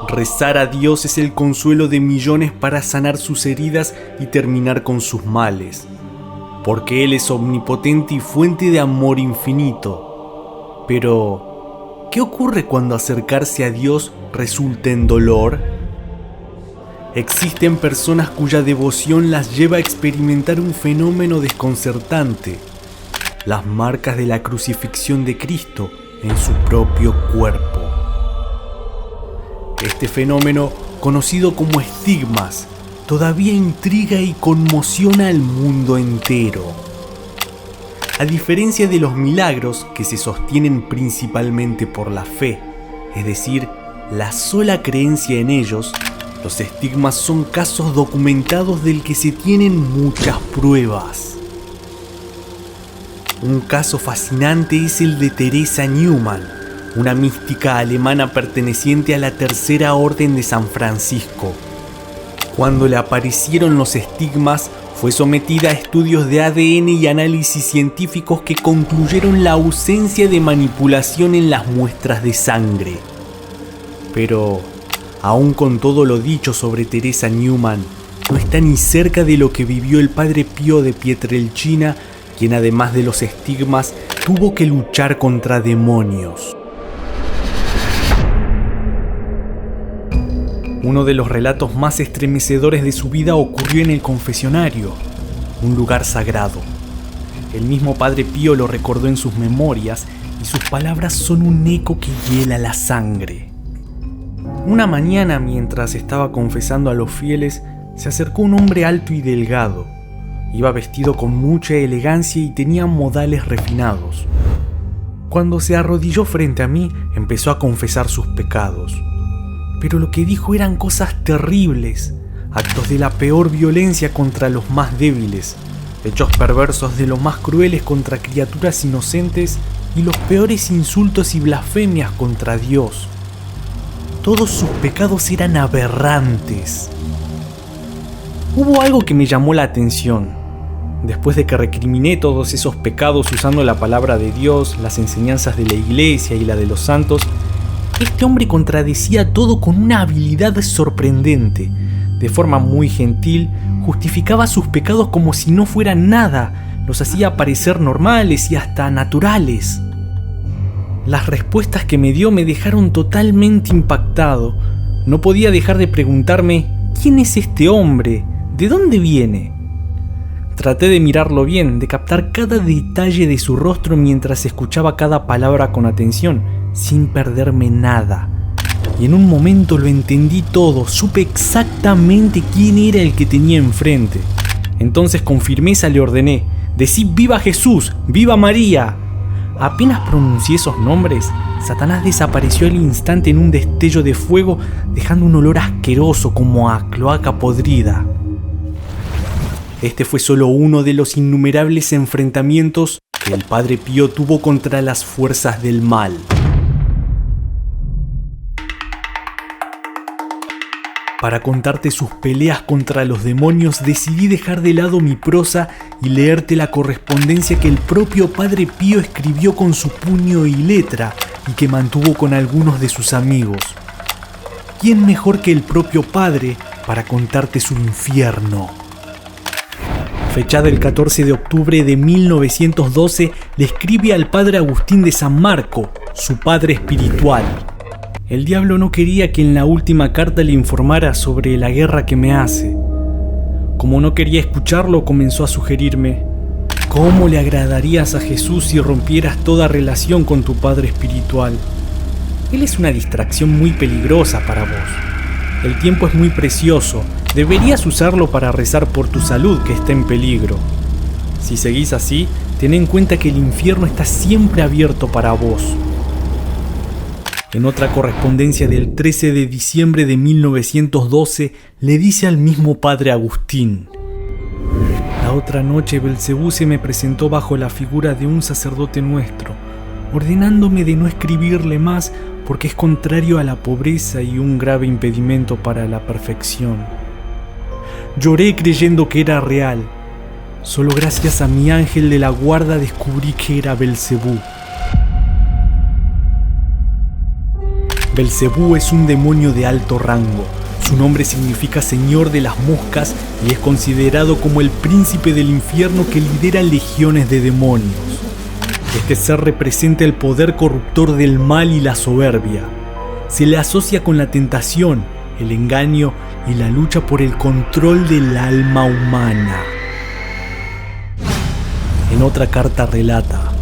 rezar a Dios es el consuelo de millones para sanar sus heridas y terminar con sus males, porque Él es omnipotente y fuente de amor infinito. Pero, ¿qué ocurre cuando acercarse a Dios resulta en dolor? Existen personas cuya devoción las lleva a experimentar un fenómeno desconcertante: las marcas de la crucifixión de Cristo en su propio cuerpo. Este fenómeno, conocido como estigmas, todavía intriga y conmociona al mundo entero. A diferencia de los milagros, que se sostienen principalmente por la fe, es decir, la sola creencia en ellos, los estigmas son casos documentados del que se tienen muchas pruebas. Un caso fascinante es el de Teresa Neumann, una mística alemana perteneciente a la Tercera Orden de San Francisco. Cuando le aparecieron los estigmas, fue sometida a estudios de ADN y análisis científicos que concluyeron la ausencia de manipulación en las muestras de sangre. Pero, aún con todo lo dicho sobre Teresa Neumann, no está ni cerca de lo que vivió el padre Pío de Pietrelcina, quien además de los estigmas tuvo que luchar contra demonios. Uno de los relatos más estremecedores de su vida ocurrió en el confesionario, un lugar sagrado. El mismo padre Pío lo recordó en sus memorias y sus palabras son un eco que hiela la sangre. Una mañana, mientras estaba confesando a los fieles, se acercó un hombre alto y delgado. Iba vestido con mucha elegancia y tenía modales refinados. Cuando se arrodilló frente a mí, empezó a confesar sus pecados. Pero lo que dijo eran cosas terribles, actos de la peor violencia contra los más débiles, hechos perversos de los más crueles contra criaturas inocentes y los peores insultos y blasfemias contra Dios. Todos sus pecados eran aberrantes. Hubo algo que me llamó la atención. Después de que recriminé todos esos pecados usando la palabra de Dios, las enseñanzas de la iglesia y la de los santos, este hombre contradecía todo con una habilidad sorprendente. De forma muy gentil, justificaba sus pecados como si no fueran nada, los hacía parecer normales y hasta naturales. Las respuestas que me dio me dejaron totalmente impactado. No podía dejar de preguntarme, ¿quién es este hombre? ¿De dónde viene? Traté de mirarlo bien, de captar cada detalle de su rostro mientras escuchaba cada palabra con atención, sin perderme nada. Y en un momento lo entendí todo, supe exactamente quién era el que tenía enfrente. Entonces con firmeza le ordené, «Decí viva Jesús, viva María». Apenas pronuncié esos nombres, Satanás desapareció al instante en un destello de fuego, dejando un olor asqueroso como a cloaca podrida. Este fue solo uno de los innumerables enfrentamientos que el padre Pío tuvo contra las fuerzas del mal. Para contarte sus peleas contra los demonios, decidí dejar de lado mi prosa y leerte la correspondencia que el propio padre Pío escribió con su puño y letra y que mantuvo con algunos de sus amigos. ¿Quién mejor que el propio padre para contarte su infierno? Fechada el 14 de octubre de 1912, le escribe al padre Agustín de San Marco, su padre espiritual. El diablo no quería que en la última carta le informara sobre la guerra que me hace. Como no quería escucharlo, comenzó a sugerirme: ¿cómo le agradarías a Jesús si rompieras toda relación con tu padre espiritual? Él es una distracción muy peligrosa para vos. El tiempo es muy precioso. Deberías usarlo para rezar por tu salud, que está en peligro. Si seguís así, ten en cuenta que el infierno está siempre abierto para vos. En otra correspondencia del 13 de diciembre de 1912, le dice al mismo padre Agustín: la otra noche Belcebú se me presentó bajo la figura de un sacerdote nuestro, ordenándome de no escribirle más porque es contrario a la pobreza y un grave impedimento para la perfección. Lloré creyendo que era real. Solo gracias a mi ángel de la guarda descubrí que era Belcebú. Belcebú es un demonio de alto rango. Su nombre significa Señor de las Moscas y es considerado como el príncipe del infierno que lidera legiones de demonios. Este ser representa el poder corruptor del mal y la soberbia. Se le asocia con la tentación, el engaño y la lucha por el control del alma humana. En otra carta relata: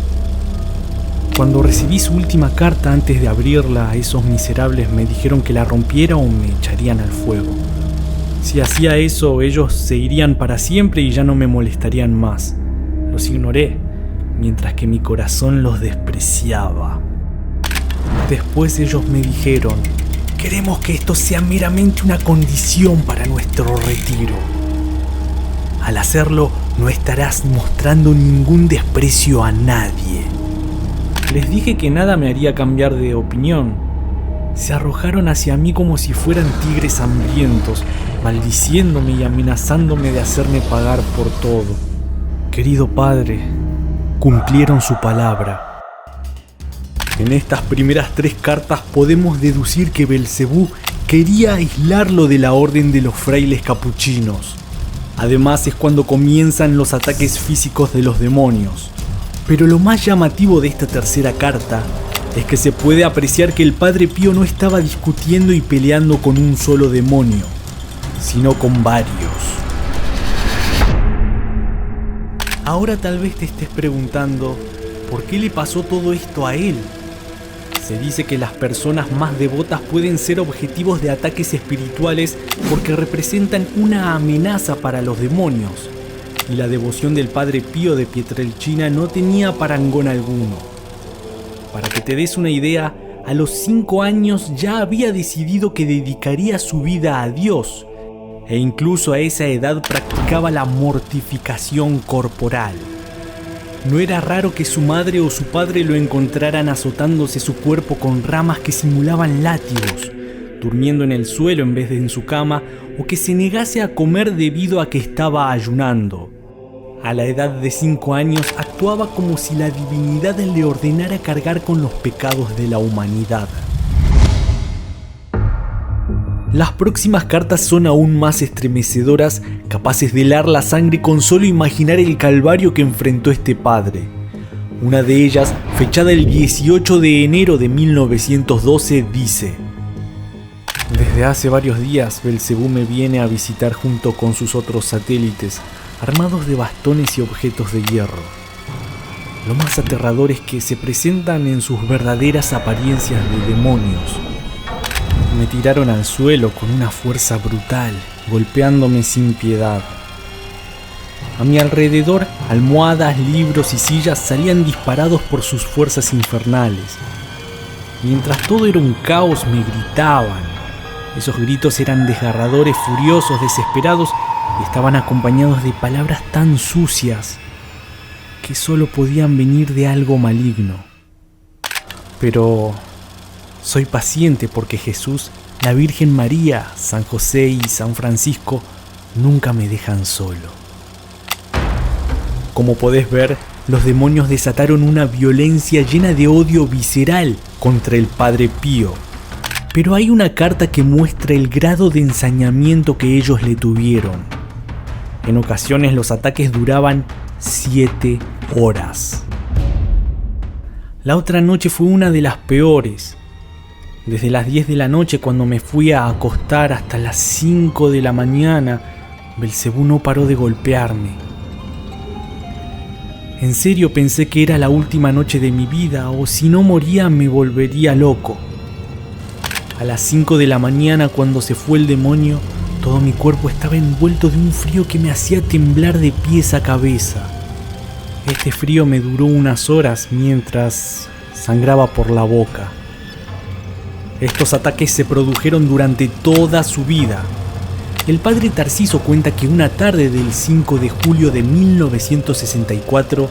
cuando recibí su última carta, antes de abrirla, esos miserables me dijeron que la rompiera o me echarían al fuego. Si hacía eso, ellos se irían para siempre y ya no me molestarían más. Los ignoré, mientras que mi corazón los despreciaba. Después ellos me dijeron: queremos que esto sea meramente una condición para nuestro retiro. Al hacerlo, no estarás mostrando ningún desprecio a nadie. Les dije que nada me haría cambiar de opinión. Se arrojaron hacia mí como si fueran tigres hambrientos, maldiciéndome y amenazándome de hacerme pagar por todo. Querido padre, cumplieron su palabra. En estas primeras 3 cartas podemos deducir que Belcebú quería aislarlo de la orden de los frailes capuchinos. Además es cuando comienzan los ataques físicos de los demonios. Pero lo más llamativo de esta tercera carta es que se puede apreciar que el Padre Pío no estaba discutiendo y peleando con un solo demonio, sino con varios. Ahora tal vez te estés preguntando, ¿por qué le pasó todo esto a él? Se dice que las personas más devotas pueden ser objetivos de ataques espirituales porque representan una amenaza para los demonios. Y la devoción del Padre Pío de Pietrelcina no tenía parangón alguno. Para que te des una idea, a los 5 años ya había decidido que dedicaría su vida a Dios, e incluso a esa edad practicaba la mortificación corporal. No era raro que su madre o su padre lo encontraran azotándose su cuerpo con ramas que simulaban látigos, durmiendo en el suelo en vez de en su cama, o que se negase a comer debido a que estaba ayunando. A la edad de 5 años actuaba como si la divinidad le ordenara cargar con los pecados de la humanidad. Las próximas cartas son aún más estremecedoras, capaces de helar la sangre con solo imaginar el calvario que enfrentó este padre. Una de ellas, fechada el 18 de enero de 1912, dice: desde hace varios días Belcebú me viene a visitar junto con sus otros satélites, armados de bastones y objetos de hierro. Lo más aterrador es que se presentan en sus verdaderas apariencias de demonios. Me tiraron al suelo con una fuerza brutal, golpeándome sin piedad. A mi alrededor, almohadas, libros y sillas salían disparados por sus fuerzas infernales. Mientras todo era un caos, me gritaban. Esos gritos eran desgarradores, furiosos, desesperados y estaban acompañados de palabras tan sucias que solo podían venir de algo maligno. Pero soy paciente porque Jesús, la Virgen María, San José y San Francisco nunca me dejan solo. Como podés ver, los demonios desataron una violencia llena de odio visceral contra el Padre Pío. Pero hay una carta que muestra el grado de ensañamiento que ellos le tuvieron. En ocasiones los ataques duraban 7 horas. La otra noche fue una de las peores. Desde las 10 de la noche, cuando me fui a acostar, hasta las 5 de la mañana, Belcebú no paró de golpearme. En serio pensé que era la última noche de mi vida, o si no moría me volvería loco. A las 5 de la mañana, cuando se fue el demonio, todo mi cuerpo estaba envuelto de un frío que me hacía temblar de pies a cabeza. Este frío me duró unas horas mientras sangraba por la boca. Estos ataques se produjeron durante toda su vida. El padre Tarciso cuenta que una tarde del 5 de julio de 1964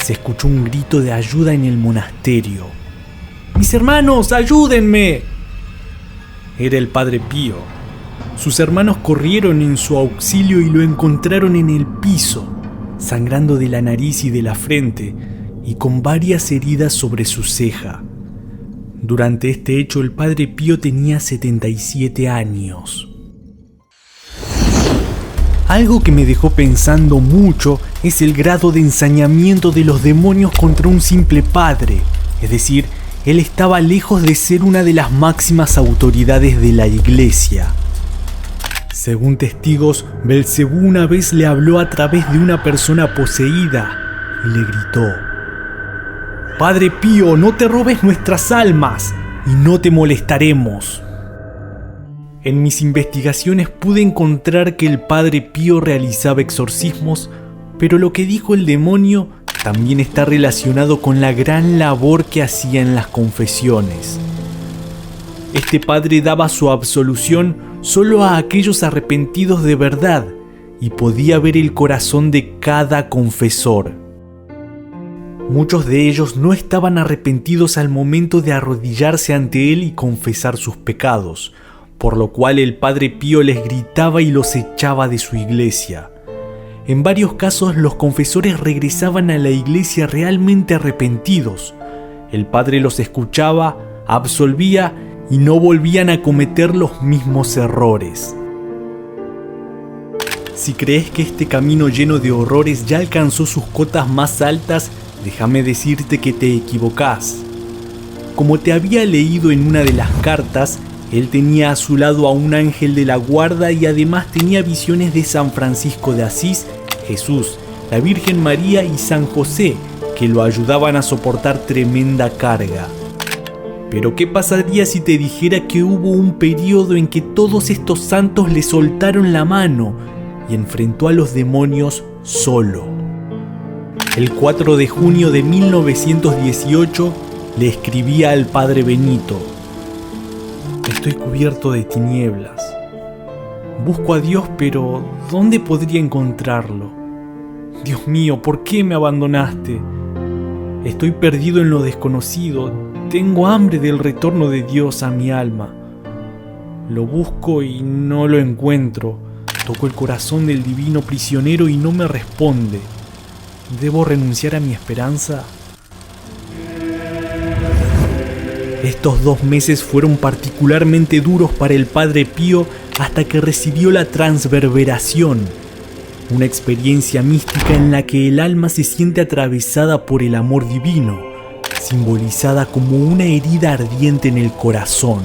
se escuchó un grito de ayuda en el monasterio. ¡Mis hermanos, ayúdenme!, era el Padre Pío. Sus hermanos corrieron en su auxilio y lo encontraron en el piso, sangrando de la nariz y de la frente, y con varias heridas sobre su ceja. Durante este hecho, el padre Pío tenía 77 años. Algo que me dejó pensando mucho es el grado de ensañamiento de los demonios contra un simple padre. Es decir, él estaba lejos de ser una de las máximas autoridades de la iglesia. Según testigos, Belcebú una vez le habló a través de una persona poseída y le gritó: «Padre Pío, no te robes nuestras almas y no te molestaremos». En mis investigaciones pude encontrar que el padre Pío realizaba exorcismos, pero lo que dijo el demonio también está relacionado con la gran labor que hacía en las confesiones. Este padre daba su absolución solo a aquellos arrepentidos de verdad y podía ver el corazón de cada confesor. Muchos de ellos no estaban arrepentidos al momento de arrodillarse ante él y confesar sus pecados, por lo cual el padre Pío les gritaba y los echaba de su iglesia. En varios casos los confesores regresaban a la iglesia realmente arrepentidos. El padre los escuchaba, absolvía y no volvían a cometer los mismos errores. Si crees que este camino lleno de horrores ya alcanzó sus cotas más altas, déjame decirte que te equivocás. Como te había leído en una de las cartas, él tenía a su lado a un ángel de la guarda y además tenía visiones de San Francisco de Asís, Jesús, la Virgen María y San José, que lo ayudaban a soportar tremenda carga. Pero ¿qué pasaría si te dijera que hubo un periodo en que todos estos santos le soltaron la mano y enfrentó a los demonios solo? El 4 de junio de 1918 le escribía al padre Benito: «Estoy cubierto de tinieblas. Busco a Dios, pero ¿dónde podría encontrarlo? Dios mío, ¿por qué me abandonaste? Estoy perdido en lo desconocido. Tengo hambre del retorno de Dios a mi alma. Lo busco y no lo encuentro. Toco el corazón del divino prisionero y no me responde. ¿Debo renunciar a mi esperanza?». Estos 2 meses fueron particularmente duros para el padre Pío hasta que recibió la transverberación, una experiencia mística en la que el alma se siente atravesada por el amor divino, simbolizada como una herida ardiente en el corazón.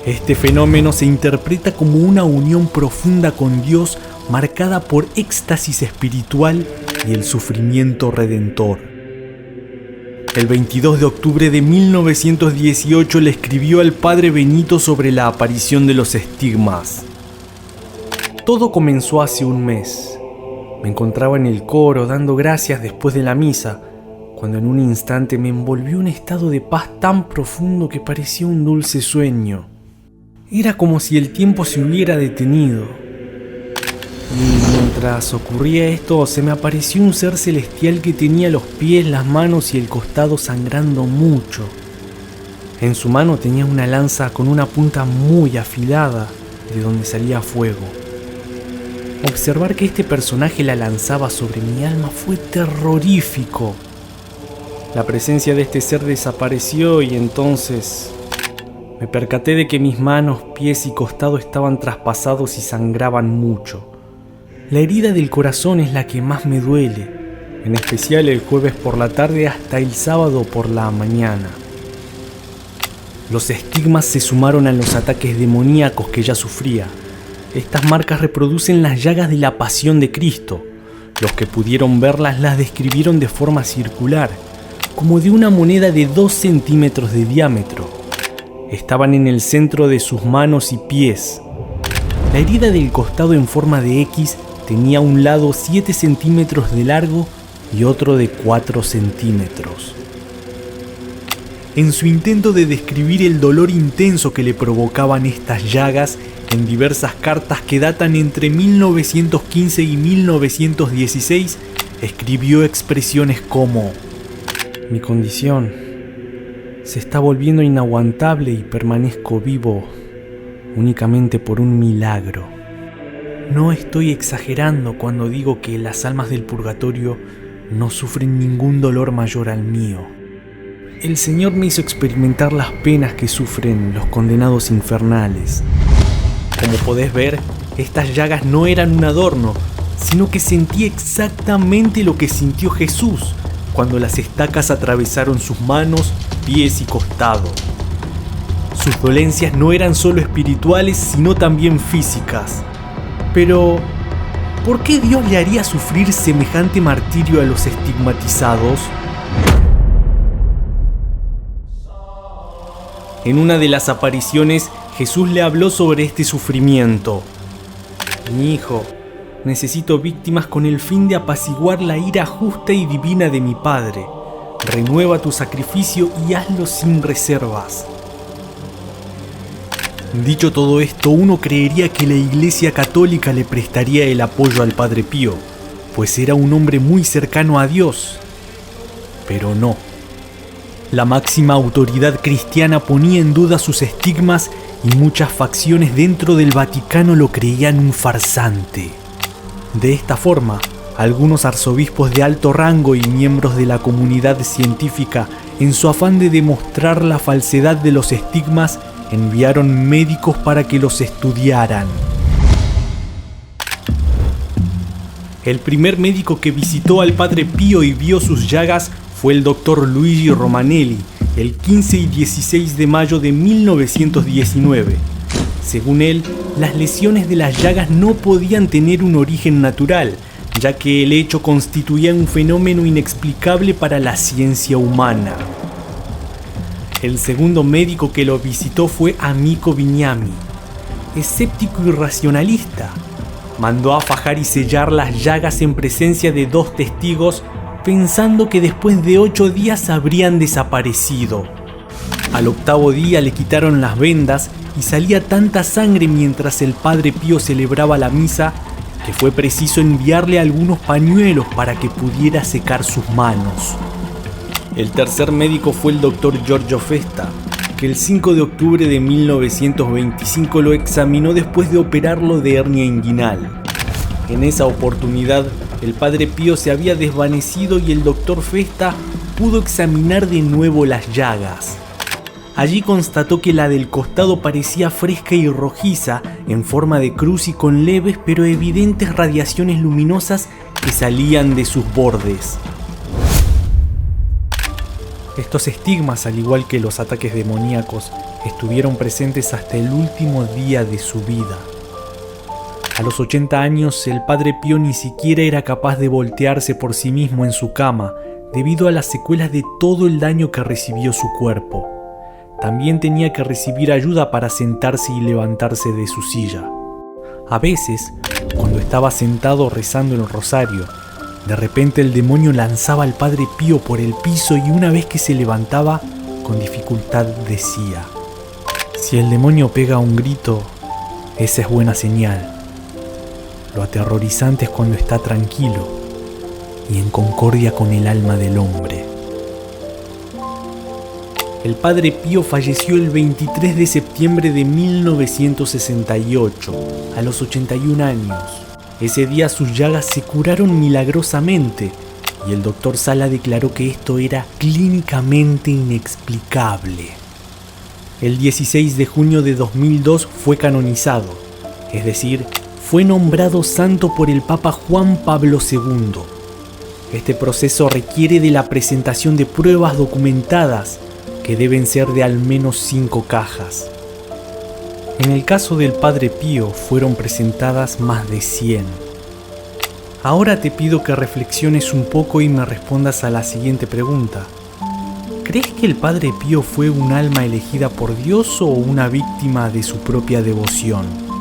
Este fenómeno se interpreta como una unión profunda con Dios marcada por éxtasis espiritual y el sufrimiento redentor. El 22 de octubre de 1918 le escribió al padre Benito sobre la aparición de los estigmas. Todo comenzó hace un mes. Me encontraba en el coro dando gracias después de la misa, cuando en un instante me envolvió un estado de paz tan profundo que parecía un dulce sueño. Era como si el tiempo se hubiera detenido. Y mientras ocurría esto, se me apareció un ser celestial que tenía los pies, las manos y el costado sangrando mucho. En su mano tenía una lanza con una punta muy afilada, de donde salía fuego. Observar que este personaje la lanzaba sobre mi alma fue terrorífico. La presencia de este ser desapareció y entonces me percaté de que mis manos, pies y costado estaban traspasados y sangraban mucho. La herida del corazón es la que más me duele, en especial el jueves por la tarde hasta el sábado por la mañana. Los estigmas se sumaron a los ataques demoníacos que ya sufría. Estas marcas reproducen las llagas de la pasión de Cristo. Los que pudieron verlas las describieron de forma circular, como de una moneda de 2 centímetros de diámetro. Estaban en el centro de sus manos y pies. La herida del costado en forma de X tenía un lado 7 centímetros de largo y otro de 4 centímetros. En su intento de describir el dolor intenso que le provocaban estas llagas, en diversas cartas que datan entre 1915 y 1916, escribió expresiones como: «Mi condición se está volviendo inaguantable y permanezco vivo únicamente por un milagro. No estoy exagerando cuando digo que las almas del purgatorio no sufren ningún dolor mayor al mío. el Señor me hizo experimentar las penas que sufren los condenados infernales. Como podés ver, estas llagas no eran un adorno, sino que sentí exactamente lo que sintió Jesús cuando las estacas atravesaron sus manos, pies y costado. Sus dolencias no eran solo espirituales, sino también físicas. Pero, ¿por qué Dios le haría sufrir semejante martirio a los estigmatizados? En una de las apariciones, Jesús le habló sobre este sufrimiento. Mi hijo, necesito víctimas con el fin de apaciguar la ira justa y divina de mi Padre. Renueva tu sacrificio y hazlo sin reservas. Dicho todo esto, uno creería que la Iglesia Católica le prestaría el apoyo al Padre Pío, pues era un hombre muy cercano a Dios. Pero no. La máxima autoridad cristiana ponía en duda sus estigmas y muchas facciones dentro del Vaticano lo creían un farsante. De esta forma, algunos arzobispos de alto rango y miembros de la comunidad científica, en su afán de demostrar la falsedad de los estigmas, enviaron médicos para que los estudiaran. El primer médico que visitó al Padre Pío y vio sus llagas fue el doctor Luigi Romanelli, el 15 y 16 de mayo de 1919. Según él, las lesiones de las llagas no podían tener un origen natural, ya que el hecho constituía un fenómeno inexplicable para la ciencia humana. El segundo médico que lo visitó fue Amico Vignami, escéptico y racionalista. Mandó a fajar y sellar las llagas en presencia de 2 testigos, pensando que después de 8 días habrían desaparecido. Al 8º día le quitaron las vendas y salía tanta sangre mientras el Padre Pío celebraba la misa que fue preciso enviarle algunos pañuelos para que pudiera secar sus manos. El tercer médico fue el doctor Giorgio Festa, que el 5 de octubre de 1925 lo examinó después de operarlo de hernia inguinal. En esa oportunidad, el Padre Pío se había desvanecido y el doctor Festa pudo examinar de nuevo las llagas. Allí constató que la del costado parecía fresca y rojiza, en forma de cruz y con leves pero evidentes radiaciones luminosas que salían de sus bordes. Estos estigmas, al igual que los ataques demoníacos, estuvieron presentes hasta el último día de su vida. A los 80 años, el Padre Pío ni siquiera era capaz de voltearse por sí mismo en su cama, debido a las secuelas de todo el daño que recibió su cuerpo. También tenía que recibir ayuda para sentarse y levantarse de su silla. A veces, cuando estaba sentado rezando el rosario, de repente el demonio lanzaba al Padre Pío por el piso y una vez que se levantaba, con dificultad decía: si el demonio pega un grito, esa es buena señal. Lo aterrorizante es cuando está tranquilo y en concordia con el alma del hombre. El Padre Pío falleció el 23 de septiembre de 1968, a los 81 años. Ese día sus llagas se curaron milagrosamente y el doctor Sala declaró que esto era clínicamente inexplicable. El 16 de junio de 2002 fue canonizado, es decir, fue nombrado santo por el Papa Juan Pablo II. Este proceso requiere de la presentación de pruebas documentadas que deben ser de al menos 5 cajas. En el caso del Padre Pío fueron presentadas más de 100. Ahora te pido que reflexiones un poco y me respondas a la siguiente pregunta. ¿Crees que el Padre Pío fue un alma elegida por Dios o una víctima de su propia devoción?